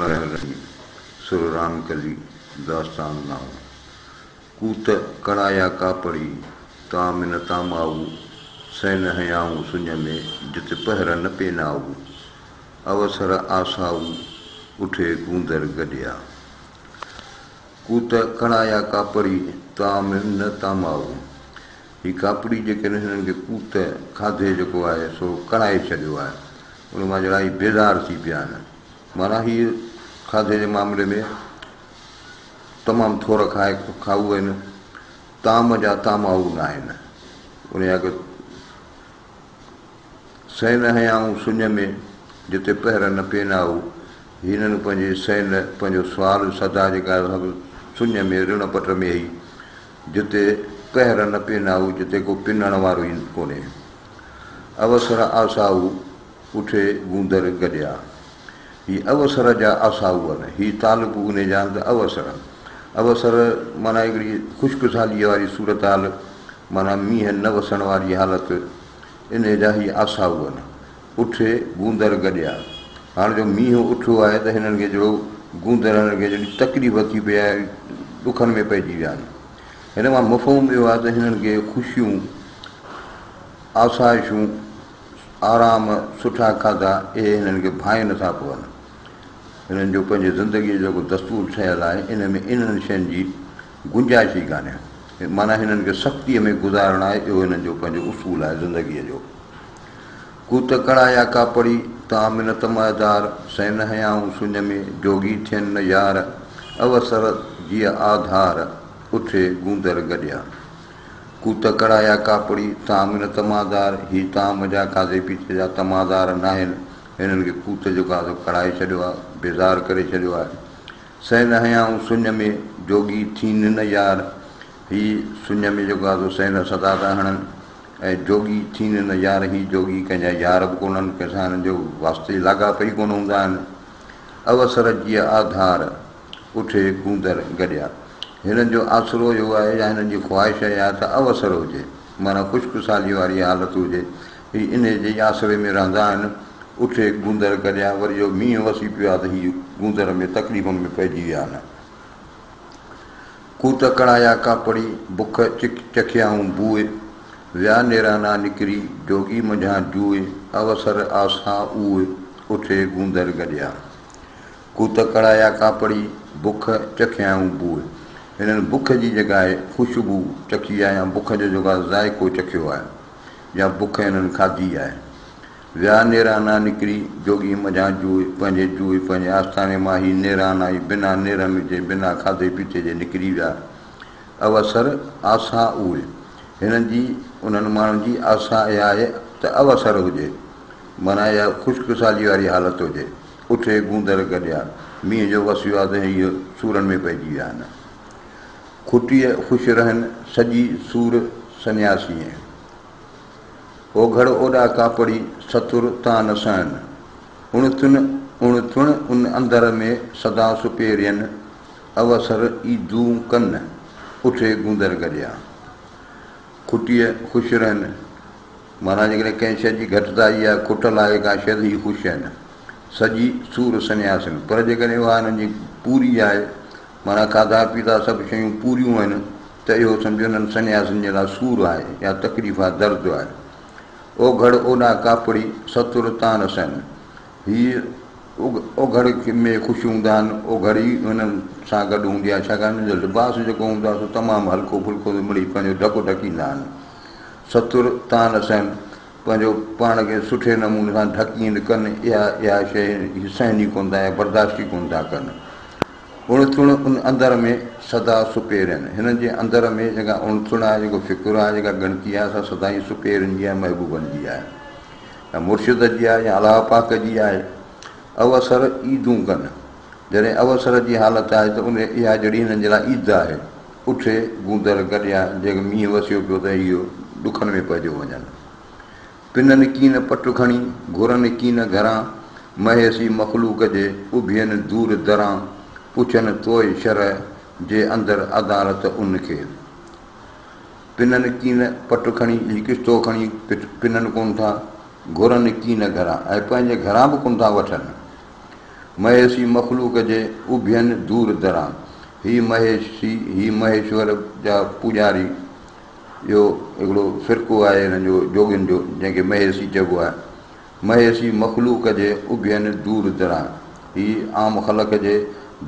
रही सुररान कली दास्तान नाऊ कूत कड़ाया कापड़ी तामिन तामाऊ सैन हयाऊं सुञ में जिते पहर न पेनाऊ अवसर आसाऊ उठे गूंदर गडिया कूत कड़ाया कापड़ी तामिन तामाऊ ही कापड़ी जेके हिननि खे कूत खाधे जेको आहे सो कड़ाए छॾियो आहे उन मां जहिड़ा ई बेज़ार थी पिया आहिनि माना हीअ खाधे जे मामले में तमामु थोर खाऊ आहिनि ताम जा तामाऊ न आहिनि उनजा सैन हयाऊं सुञ में जिते पहर न पेनाऊ हिननि पंहिंजे सैन पंहिंजो सुवाल सदा जेका सुञ में ऋण पट में ई जिते पहर न पेनाऊ जिते को पिनण वारो ई कोन्हे अवसर आसाऊ उठे गूंदर गडिया ही अवसर जा आसाऊ आहिनि ही तालुक उन जा अवसर अवसर माना हिकिड़ी ख़ुशकिसालीअ वारी सूरत हाल माना मींहं न वसण वारी हालति इन जा ही आसाऊ आहिनि उठे गूंदर गडिया हाणे जो मींहुं उठियो आहे त हिननि खे जो गूंदर हिननि खे जॾहिं तकलीफ़ थी पई आहे ॾुखनि में पइजी विया आहिनि हिन मां मफ़हूम इहो आहे त हिननि खे ख़ुशियूं आसाइशूं आराम सुठा खाधा इहे हिननि खे भाए नथा पवनि हिननि जो पंहिंजे ज़िंदगीअ जो जेको दस्तूर ठहियलु आहे इन में इन्हनि शयुनि जी गुंजाइश ई कान्हे माना हिननि खे सख़्तीअ में गुज़ारणु आहे इहो हिननि जो पंहिंजो उसूल आहे ज़िंदगीअ जो कूत कड़ाया कापड़ी तामिन तमादार सैन हयाऊं सुञ में जोगी थियनि न यार अवसर जीअं आधार उठे गूंदर गडिया कूत कड़ाया कापड़ी तामिन तमादार ही ताम जा खाधे पीते जा तमादार न आहिनि हिननि खे कूत जेको आहे कड़ाए छॾियो आहे बेज़ार करे छॾियो आहे सैन हयाऊं सुञ में जोगी थीन न यार ही सुञ में जेको आहे सैन सदा था हणनि ऐं जोगी थीन न यार ही जोगी कंहिंजा यार बि कोन्हनि कंहिंसां हिननि जो वास्ते लाॻापई कोन हूंदा आहिनि अवसर जीअं आधार उठे गूंदर गडिया हिननि जो आसिरो इहो आहे या हिननि जी ख़्वाहिश आहे त अवसर हुजे माना ख़ुशकिसाली वारी हालति हुजे ही इन जे आसिरे में रहंदा आहिनि उठे गूंदर गडिया वरी जो मींहुं वसी पियो आहे त हीअ गूंदर में तकलीफ़ुनि में पइजी विया आहिनि कूत कड़ाया कापड़ी बुख चखियाऊं बूए विया नेराना निकिरी जोगी मंझां जूए अवसर आसा उहे उठे गूंदर गडिया कूत कड़ाया कापड़ी बुख चखियाऊं बूए हिननि बुख जी जेका आहे ख़ुशबू चखी आहे या बुख जो जेको आहे ज़ाइक़ो चखियो आहे या बुख हिननि खाधी आहे विया नेराना निकिरी जोगी मंझां जूए पंहिंजे आस्थाने मां ही नेराना ई बिना नेरनि जे बिना खाधे पीते जे निकिरी विया अवसर आसा उहे हिननि जी उन्हनि माण्हुनि जी आसा इहा आहे त अवसर हुजे माना इहा ख़ुशकिसाली वारी हालति हुजे उठे गूंदर गडिया मींहं जो वसियो आहे त हीअ सूरनि में पइजी विया आहिनि खुटीअ ख़ुशि रहनि सॼी सूर सन्यासी ओघड़ ओॾा कापड़ी सतुर तान सहनि उणिथुण उन अंदर में सदा सुपेरियनि अवसर ईदूं कनि उठे गूंदर गडिया खुटीअ ख़ुशि रहनि माना जेकॾहिं कंहिं शइ जी घटिताई आहे खुटल आहे का शइ ही ख़ुशि आहिनि सॼी सूर सन्यासिन पर जेकॾहिं उहा हिननि जी पूरी आहे माना खाधा पीता सभु शयूं पूरियूं आहिनि त इहो सम्झो हिननि सन्यासिन जे लाइ सूर आहे या तकलीफ़ आहे दर्द आहे ओघड़ ओॾा कापड़ी सतुर तान सहनि हीअ ओघड़ में ख़ुशि हूंदा आहिनि ओघड़ ई हुननि सां गॾु हूंदी आहे छाकाणि हुननि जो लिबास जेको हूंदो आहे सो तमामु हल्को फुल्को मिड़ी पंहिंजो ढकु ढकींदा आहिनि सतुर तान सहनि पंहिंजो पाण खे सुठे नमूने सां ढकींद कनि इहा शइ सहनी कोन था या बर्दाश्ती कोन था कनि उणिथुण उन अंदर में सदा सुपेर आहिनि हिननि जे अंदर में जेका उणिथुण आहे जेको फ़िकुरु आहे जेका गणती आहे असां सदाईं सुपेरनि जी आहे महबूबनि जी आहे या मुर्शिद जी आहे या अलाह पाक जी आहे अवसर ईदूं कनि जॾहिं अवसर जी हालति आहे त उन इहा जहिड़ी हिननि जे लाइ ईद आहे उठे गूंदर गडिया जेको मींहुं वसियो पियो त इहो ॾुखनि में पइजी वञनि पिननि कीन पटु खणी घुरनि कीन घरां महेसी मख़लूक जे उभियनि दूर दरां पुछनि तोए शरह जे अंदरि अदालत उनखे पिननि कीन पटु खणी किश्तो खणी पिननि कोन था घुरनि कीन घरां ऐं पंहिंजे घरां बि कोन था वठनि महेशी मखलूक जे उभियनि दूर दरां। ही महेश्वर जा पुॼारी, इहो हिकिड़ो फ़िरक़ो आहे हिन जो जोगियुनि जो, जंहिंखे महेशी चइबो आहे। महेशी मखलूक जे उभियनि दूर दरां। ही आम ख़लक़ जे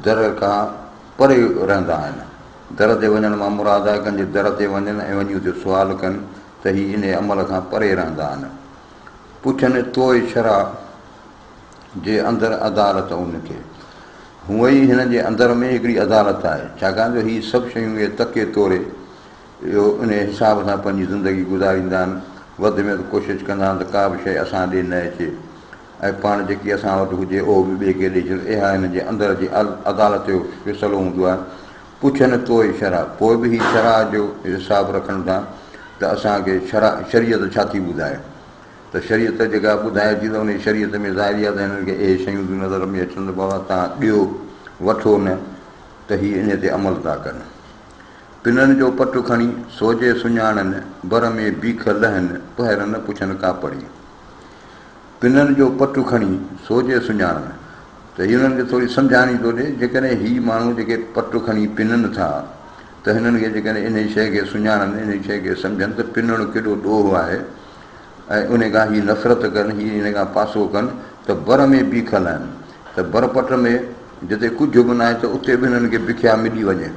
दर खां परे रहंदा आहिनि। दर ते वञण मां मुराद आहे कंहिंजे दर ते वञनि ऐं वञी उते सुवाल कनि त ही इन अमल खां परे रहंदा आहिनि। पुछनि तोए शरा जे अंदरि अदालत उनखे। हूअं ई हिन जे अंदर में हिकिड़ी अदालत आहे, छाकाणि त हीअ सभु शयूं इहे तके तोड़े इहो इन हिसाब सां पंहिंजी ज़िंदगी गुज़ारींदा आहिनि। वधि में वधि कोशिशि कंदा आहिनि त का बि शइ असां ॾे न अचे ऐं पाण जेकी असां वटि हुजे उहो बि ॿिए खे ॾेई छॾे। इहा हिन जे अंदर जी अदालत जो फ़ैसिलो हूंदो आहे। पुछनि तोए शरा, पोइ बि हीअ शरा जो हिसाबु रखनि था त असांखे शरीयत छा थी ॿुधाए। त शरीयत जेका ॿुधाए थी त उन शरीयत में ज़ाहिरी आहे त हिननि खे इहे शयूं नज़र में अचनि त बाबा तव्हां ॾियो वठो न, त हीअ इन ते अमल था कनि। पिननि जो पटु खणी सोजे सुञाणनि, बर में बीख लहनि, पहिर न पुछनि का पढ़ी। पिननि जो पटु खणी सोजे सुञाणनि, त हीअ हुननि खे थोरी सम्झाणी थो ॾिए। जेकॾहिं हीअ माण्हू जेके पटु खणी पिननि था त हिननि खे जेकॾहिं इन शइ खे सुञाणनि, इन शइ खे सम्झनि त पिनणु केॾो ॾोह आहे ऐं उन खां हीअ नफ़रत कनि, हीअ इन खां पासो कनि त बर में बीख लहनि, त बरपट में जिते कुझु बि न आहे त उते बि हिननि खे बिख्या मिली वञे।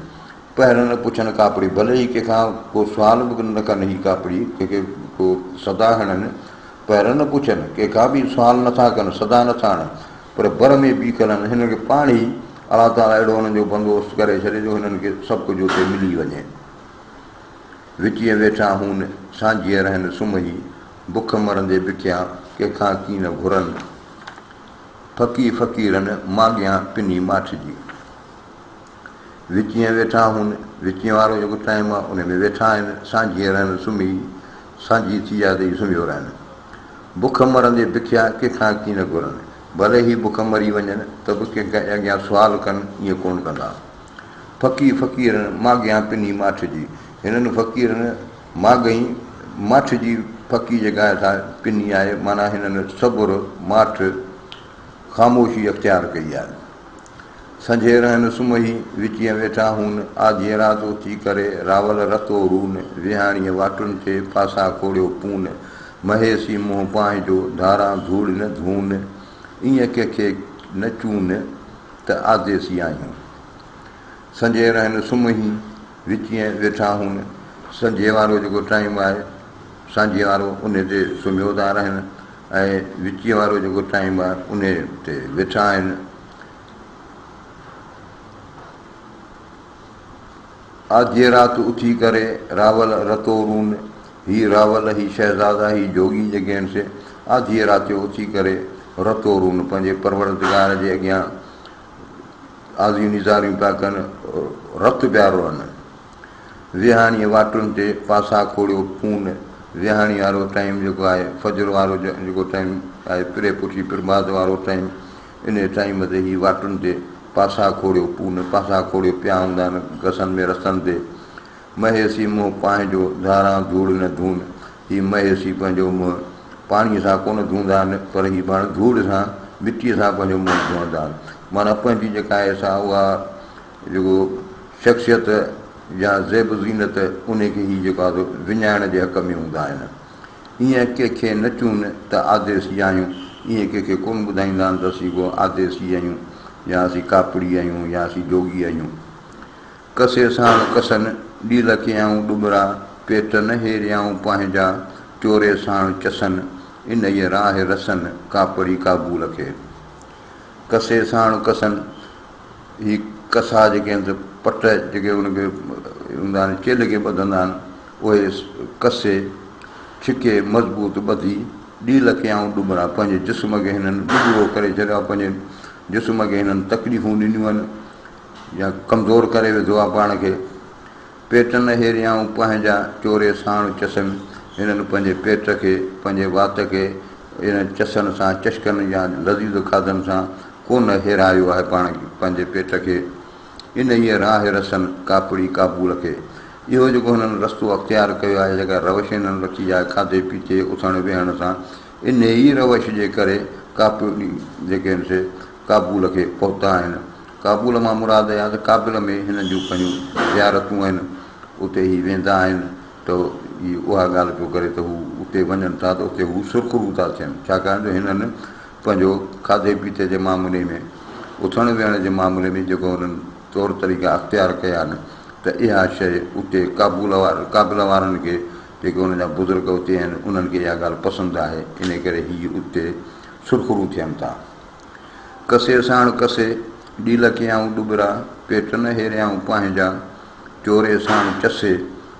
पहिर न पुछनि कापड़ी, भले ई कंहिंखां को सुवाल बि न कनि, हीअ कापड़ी कंहिंखे को सदा हणनि, पहिर न पुछनि, कंहिंखां बि सुवाल नथा कनि, सदा नथा हणनि, पर बर में बीख लहनि। हिन खे पाण ई अलाह ताला अहिड़ो हुननि जो बंदोबस्तु करे छॾे जो हिननि खे सभु कुझु उते मिली वञे। विचीअ वेठा हून सांझीअ रहनि सुम्ही, बुख मरंदे बिख्या कंहिंखां कीन घुरनि। फ़क़ीरनि माॻियां पिनी माठ जी। विचीअ वेठा हून, विचीअ वारो जेको टाइम आहे उन में वेठा आहिनि, सांझीअ रहनि सुम्ही, सांझी थी आहे त ई सुम्हियो रहनि। बुख मरंदे बिख्या कंहिंखां कीन घुरनि, भले ई बुख मरी वञनि त बि कंहिंखे अॻियां सुवाल कनि, ईअं कोन कंदा। फ़क़ीरनि माॻियां पिनी माठ जी। हिननि फ़क़ीरनि माॻई माठ जी, फ़क़ी जेका आहे पिनी आहे, माना हिननि सबुरु माठ ख़ामोशी अख़्तियार कई आहे। संझे रहनि सुम्ही, विचीअ वेठा हून, आधी राति उथी करे रावल रतो रून, विहाणीअ वाटुनि ते पासा खोड़ियो पून, महेशी मुंहुं पंहिंजो धारां धूड़ न धून, ईअं कंहिंखे न चून त आदेसी आहियूं। संझे रहनि सुम्ही, विचीअ वेठा हून, संझे वारो जेको टाइम आहे सांझे वारो उन ते सुम्हियो था रहनि ऐं विचीअ वारो जेको टाइम आहे उन ते वेठा आहिनि। आधी राति उथी करे रावल रतो रून, हीअ रावल, ही शहज़ादा, ही जोगी जेके आहिनि से आधी राति जो उथी करे रतो रून पंहिंजे परवरदिगार जे अॻियां आज़ियूं निज़ारियूं पिया कनि, रतु पिया रोअनि। विहाणीअ वाटुनि ते पासा खोड़ियो पून, विहाणी वारो टाइम जेको आहे, फजर वारो जेको टाइम आहे, पिरे पुठी प्रभात वारो टाइम, इन टाइम ते ही वाटुनि ते पासा खोड़ियो पून, पासा खोड़ियो पिया हूंदा आहिनि घसनि में रस्तनि ते। महेशी मुंहुं पंहिंजो धारां धूड़ न धून, हीअ महेशी पंहिंजो मुंहुं पाणीअ सां कोन धोईंदा आहिनि, पर हीअ पाण धूड़ सां, मिटीअ सां पंहिंजो मुंहुं धोईंदा आहिनि। माना पंहिंजी जेका आहे सा उहा जेको शख़्सियत या ज़ेब ज़ीनत, उनखे ई जेको आहे विञाइण जे हक़ में हूंदा आहिनि। ईअं कंहिंखे न चून त आदेसी आहियूं, ईअं कंहिंखे कोन ॿुधाईंदा आहिनि त असीं को आदेसी आहियूं या असीं कापड़ी आहियूं या असीं जोगी आहियूं। कसे साण कसनि ॾील कयाऊं ॾुबरा, पेट न हेरियाऊं पंहिंजा, चोरे साण चसनि, इन ई राह रसनि कापड़ी काबूल खे। कसे साण कसनि, ही कसा जेके आहिनि पट जेके उनखे हूंदा आहिनि, चेल खे ॿधंदा आहिनि, उहे कसे छिके मज़बूत ॿधी, ॾील कयाऊं ॾुबरा, पंहिंजे जिस्म खे हिननि ॾुबरो करे छॾियो आहे, पंहिंजे जिस्म खे हिननि तकलीफ़ूं ॾिनियूं आहिनि या कमज़ोर करे विधो आहे पाण खे। पेट न हेरियाऊं पंहिंजा, चोरे साण चसनि, हिननि पंहिंजे पेट खे, पंहिंजे वात खे इन चसनि सां, चशकनि या लज़ीज़ खाधनि सां कोन हेरायो आहे पाण खे, पंहिंजे पेट खे। इन ई राह रसनि कापड़ी काबूल खे। इहो जेको हिननि रस्तो अख़्तियार कयो आहे, जेका रवश हिननि रखी आहे खाधे पीते उथण वेहण सां, इन ई रवश जे करे कापड़ी जेके आहिनि से काबुल खे पहुता आहिनि। काबुल मां मुराद आहे त काबिल में हिननि जूं पंहिंजूं ज़ियारतूं आहिनि, उते ई वेंदा आहिनि। त इहा उहा ॻाल्हि पियो करे त हू उते वञनि था त उते हू सुरखरू था थियनि, छाकाणि त हिननि पंहिंजो खाधे पीते जे मामले में, उथण वेहण जे मामले में जेको हुननि तौर तरीक़ा अख़्तियार कया आहिनि, त इहा शइ उते काबिल वारनि खे, जेके हुन जा बुज़ुर्ग उते आहिनि, उन्हनि खे इहा ॻाल्हि पसंदि आहे। इन करे हीअ उते सुरखरू थियनि था। कसे साण कसे ॾील कयाऊं डुबरा, पेट न हेरियाऊं पंहिंजा, चोरे साण चसे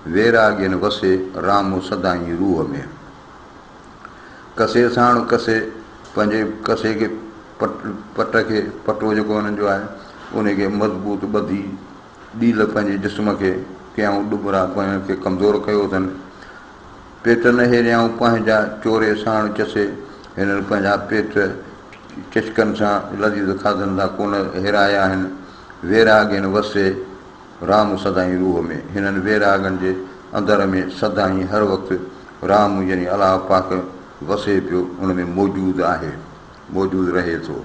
वैरागियनि वसे, राम सदाई रूह में। कसे साण कसे, पंहिंजे कसे खे पट खे, पटो जेको हुननि जो आहे उनखे मज़बूत ॿधी, ॾील पंहिंजे जिस्म खे कयाऊं डुबरा, पंहिंजे खे कमज़ोर कयो अथनि। पेट न हेरियाऊं पंहिंजा, चोरे साण चसे, हिननि पंहिंजा पेट चिशकनि सां लज़ीज़ खाधनि सां कोन हेराया आहिनि। वैरागियनि वसे, राम सदाई रूह में, हिननि वैरागनि जे अंदर में सदाई हर वक़्तु राम यानी अलाह पाक वसे पियो, उन में मौजूदु आहे, मौजूदु रहे थो।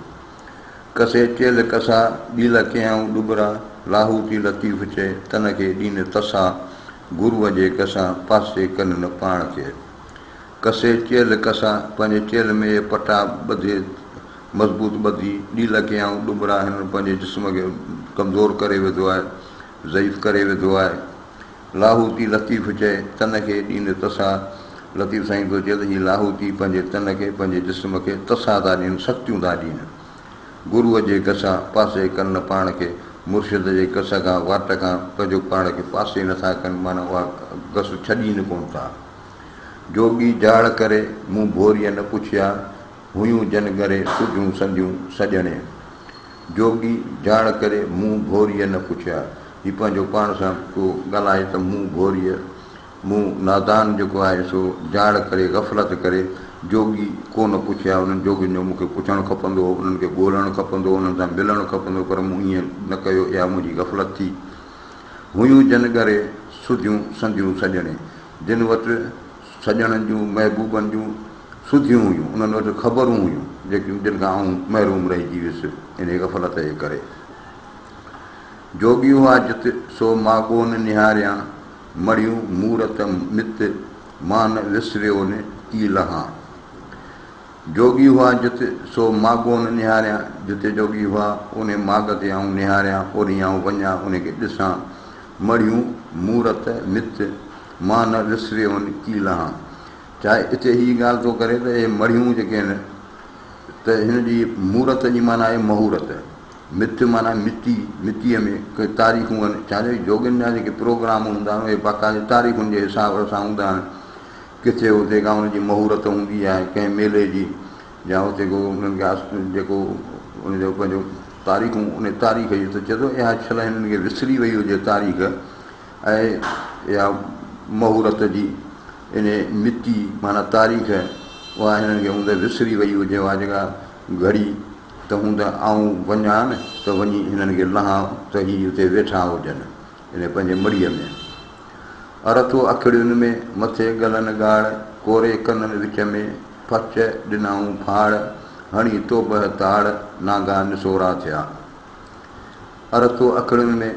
कसे चेल कसा ॾील कयाऊं डुबरा, लाहूती लतीफ़ चए तन खे ॾीन तसा, गुरूअ जे कसां पासे कनि न पाण खे। कसे चेल कसा, पंहिंजे चेल में पटा ॿधे, मज़बूत ॿधी, ॾील कयाऊं डुबरा, हिननि पंहिंजे जिस्म खे कमज़ोर करे विधो आहे, ज़ईफ़ करे विधो आहे। लाहूती लतीफ़ चए तन खे ॾीन तसा, लतीफ़ साईं थो चए त हीअ लाहूती पंहिंजे तन खे, पंहिंजे जिस्म खे तसा था ॾियनि, शक्तियूं था ॾियनि। गुरूअ जे कसां पासे कनि पाण खे, मुर्शिद जे कस खां, वाट खां पंहिंजो पाण खे पासे नथा कनि, माना उहा कस छॾीनि कोन था। जोगी जाड़ करे मूं भोरीअ न पुछिया, हुयूं जन करे सुधियूं संदियूं सॼणे। जोगी जाड़ करे मूं भोरीअ न पुछिया, हीउ पंहिंजो पाण सां को ॻाल्हाए त मूं भोरीअ, मूं नादान जेको आहे सो जाड़ करे, ग़फ़लत करे, जोगी कोन पुछिया। उन्हनि जोगियुनि जो मूंखे पुछणु खपंदो हो, उन्हनि खे ॻोल्हणु खपंदो हो, उन्हनि सां मिलणु खपंदो, पर मूं ईअं न कयो, इहा मुंहिंजी ग़फ़लत थी। हुयूं जन करे सुधियूं संदियूं सॼणे, जिन वटि सॼणनि जूं महबूबनि जूं सुधियूं हुयूं, उन्हनि वटि ख़बरूं हुयूं, जेकियूं जिन खां आऊं महरूम रहिजी वियुसि इन ग़फ़लत जे करे। जोगी हुआ जित सो माॻो न निहारियां, मड़ियूं मूरत मित मां न विसरियो न की लहां। जोगी हुआ जिते सो माॻो न निहारियां, जिते जोगी हुआ उन माॻ ते आऊं निहारियां, ओॾी आऊं वञा उनखे ॾिसां। मड़ियूं मूरत मित मां न विसरियो न की लहां। चाहे हिते हीअ ॻाल्हि थो करे त इहे मड़ियूं जेके आहिनि त हिन जी मूरत जी माना आहे महूरत, मित माना मिटी, मिटीअ में के तारीख़ूं आहिनि। छाजे जोगियुनि जा जेके प्रोग्राम हूंदा आहिनि उहे बाक़ाइदे तारीख़ुनि जे हिसाब सां हूंदा आहिनि। किथे हुते का हुनजी महूरत हूंदी आहे कंहिं मेले जी, या हुते को उन्हनि खे जेको उनजो पंहिंजो तारीख़ूं, उन तारीख़ जी त चए थो इहा छल हिननि खे विसरी वई हुजे तारीख़, ऐं इहा महूरत जी इन मिटी माना तारीख़ उहा हिननि खे हूंदे विसरी वई हुजे, उहा जेका घड़ी त हूंदा आऊं वञा न त वञी हिननि खे लहां त हीअ हुते वेठा हुजनि इन पंहिंजे मड़ीअ में। अरथो अखिड़ियुनि में मथे गलनि ॻाढ़, कोरे कननि विच में फच ॾिनाऊं फाड़, हणी तोबह ताड़ नागा निसोरा थिया। अरथो अखिड़ियुनि में,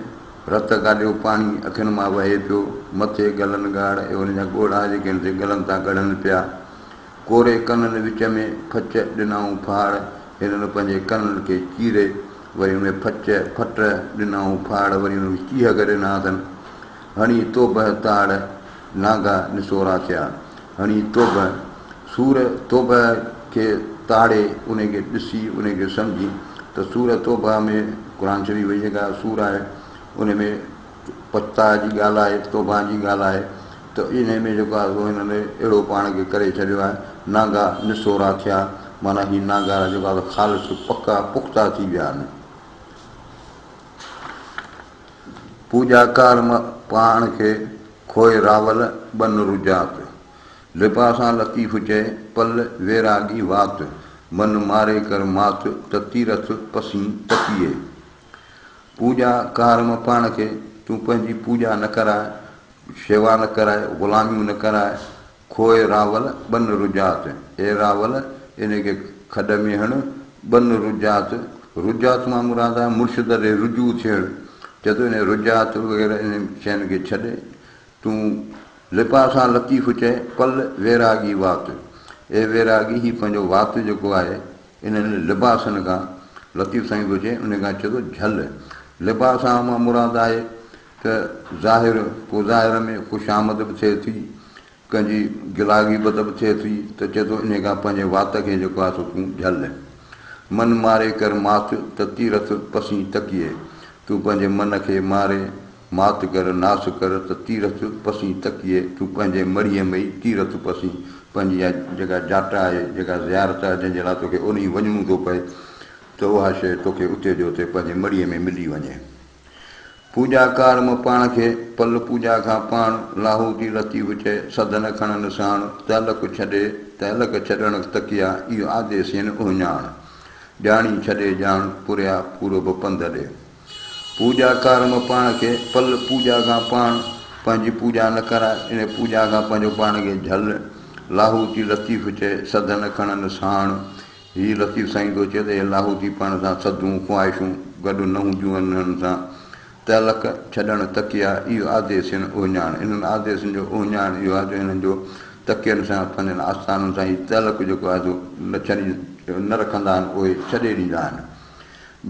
रत गाॾियो पाणी अखियुनि मां वहे पियो, मथे गलनि ॻाढ़, उन जा ॻोढ़ा जेके आहिनि से गलनि था ॻढ़नि पिया। कोरे कननि विच में फच ॾिनाऊं फाड़, हिननि पंहिंजे कननि खे चीरे वरी उन फट ॾिनाऊं फाड़, वरी उन चीह करे ॾिना अथनि। हणी तोबह ताड़ नागा निसोरा थिया। हणी तोबह, सूर तोबह खे ताड़े उनखे ॾिसी उनखे सम्झी, त सूर तोबह में क़ुर शरीफ़ जेका सूर आहे उन में पता जी ॻाल्हि आहे, तोबह जी ॻाल्हि आहे, त इन में जेको आहे उहो हिननि अहिड़ो पाण खे करे छॾियो आहे, नागा निसोरा थिया, माना हीअ नागा जेको आहे ख़ालिस पका पुख़्ता थी विया आहिनि। पूॼा कार पाण खे खोए रावल बन रुजात, लिबासां लतीफ़ चए पल वैरागी वात, मन मारे कर मात त तीरथ पसी तकिए। पूॼा कारम पाण खे, तूं पंहिंजी पूॼा न कराए, शेवा न कराए, ग़ुलामियूं न कराए, खोए रावल बन रुजात, ए रावल इनखे खॾ में हण, बन रुजात रुजात मां मुराद आहे मुर्शिद ते रुजू थियणु, चए थो इन रुजात वग़ैरह इन शयुनि खे छॾे तूं लिपा सां लतीफ़ चए पल वैरागी वात, ए वैरागी ही पंहिंजो वात जेको आहे इन्हनि लिबासनि खां लतीफ़ साईं थो चए, उन खां चए थो झल। लिबास मां मुराद आहे त ज़ाहिर, पोइ ज़ाहिर में ख़ुशामद बि थिए थी, कंहिंजी गिलागीबत बि थिए थी, त चए थो इन खां पंहिंजे वात खे जेको आहे सो तूं झल। मन मारे कर मात त तीरथ पसी तकिए, तूं पंहिंजे मन खे मारे मात कर नास कर त तीरथ पसी तकिए, तूं पंहिंजे मड़ीअ में ई तीरथ पसी, पंहिंजी इहा जेका जाटा आहे, जेका ज़ियारत आहे जंहिंजे लाइ तोखे उन ई वञिणो थो पए, त उहा शइ तोखे उते जो उते पंहिंजे मड़ीअ में मिली वञे। पूॼा कारम पाण खे पल पूॼा खां पाण, लाहूती लतीफ़ चए सदन खणनि साण, तहलक छॾे तहलक छॾणु तकिया, इहो आदेश आहिनि उञाण, ॼाणी छॾे ॼाण पुरिया पूरब पंध ॾे। पूॼा कारम पाण खे पल पूॼा खां पाण, पंहिंजी पूॼा न कराए इन पूॼा खां पंहिंजो पाण खे झल। लाहूती लतीफ़ चए सदन खणनि साण, हीअ लतीफ़ साईं थो चए त हे लाहूती पाण सां सदूं ख़्वाहिशूं गॾु न हूंदियूं आहिनि हिननि सां, तहलक छॾणु तकिया, इहो आदेश आहिनि उञाण, इन्हनि आदेशनि जो उञाण इहो आहे जो हिननि जो तकियनि सां पंहिंजनि आस्थाननि सां ई तहलक जेको आहे सो न रखंदा आहिनि, उहे छॾे ॾींदा आहिनि।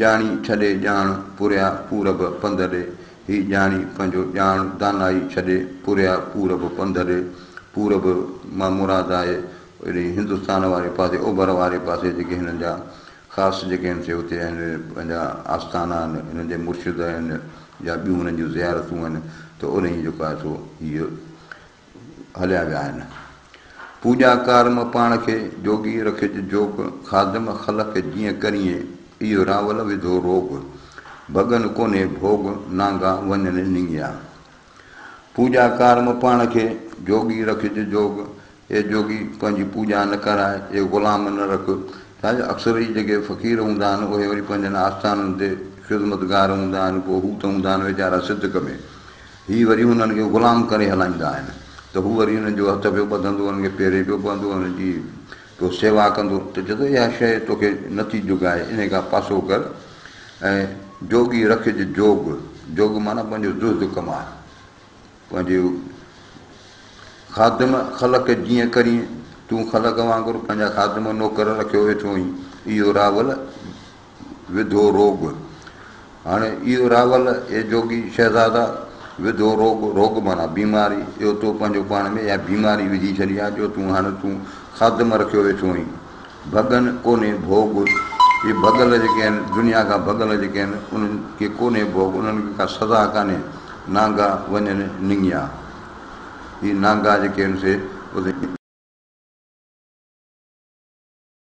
ॼाणी छॾे ॼाण पुरिया पूरब पंध ॾे, हीअ ॼाणी पंहिंजो ॼाण दानाई छॾे पुरिया पूरब पंध ॾे। पूरब मां मुराद आहे अहिड़ी हिंदुस्तान वारे पासे, ओभर वारे पासे जेके हिननि जा ख़ासि जेके आहिनि से हुते आहिनि पंहिंजा आस्थाना आहिनि, हिननि जे मुर्शिद आहिनि या ॿियूं हुननि जूं ज़ियारतूं आहिनि, त उन ई जेको आहे सो हीअ हलिया विया आहिनि। पूॼा कारम पाण खे जोगी रखिज जोग, खादम ख़लक जीअं करीए, इहो रावल विधो रोग, भॻन कोन्हे भोग नांगा वञनि निंगिया। पूॼा कारम पाण खे जोगी रखिज जोग, ए जोगी पंहिंजी पूॼा न कराए, ए ग़ुलाम न रख। छाजे अक्सर ई जेके फ़क़ीर हूंदा आहिनि उहे वरी पंहिंजनि आस्थाननि ते ख़िदमतगार हूंदा आहिनि, पोइ हू त हूंदा आहिनि वीचारा सिदक में, हीअ वरी हुननि खे ग़ुलाम करे हलाईंदा आहिनि, त हू वरी हुननि जो हथ पियो ॿधंदो, हुननि खे पेरे पियो पवंदो, हुननि जी पोइ सेवा कंदो, त चए थो इहा शइ तोखे नथी जुगाए, इन खां पासो कर। ऐं जोगी रखिज जोग, जोग माना पंहिंजो ज़ुज़्द कमा, पंहिंजो खादम ख़लक जीअं करी, तूं ख़लक वांगुरु पंहिंजा खादम नौकर रखियो वेठो हुई, इहो रावल विधो रोग। हाणे इहो रावल ए जोगी शहज़ादा विधो रोग, रोग माना बीमारी, इहो तो पंहिंजो पाण में इहा बीमारी विझी छॾी आहे जो तूं हाणे तूं खादम रखियो वेठो हुई। भॻन कोन्हे भोग, इहे भॻल जेके आहिनि दुनिया खां भॻल जेके आहिनि उन्हनि खे कोन्हे भोग, उन्हनि खे का सज़ा कान्हे, नांगा वञनि निंगिया। हीअ नांगा जेके आहिनि से उते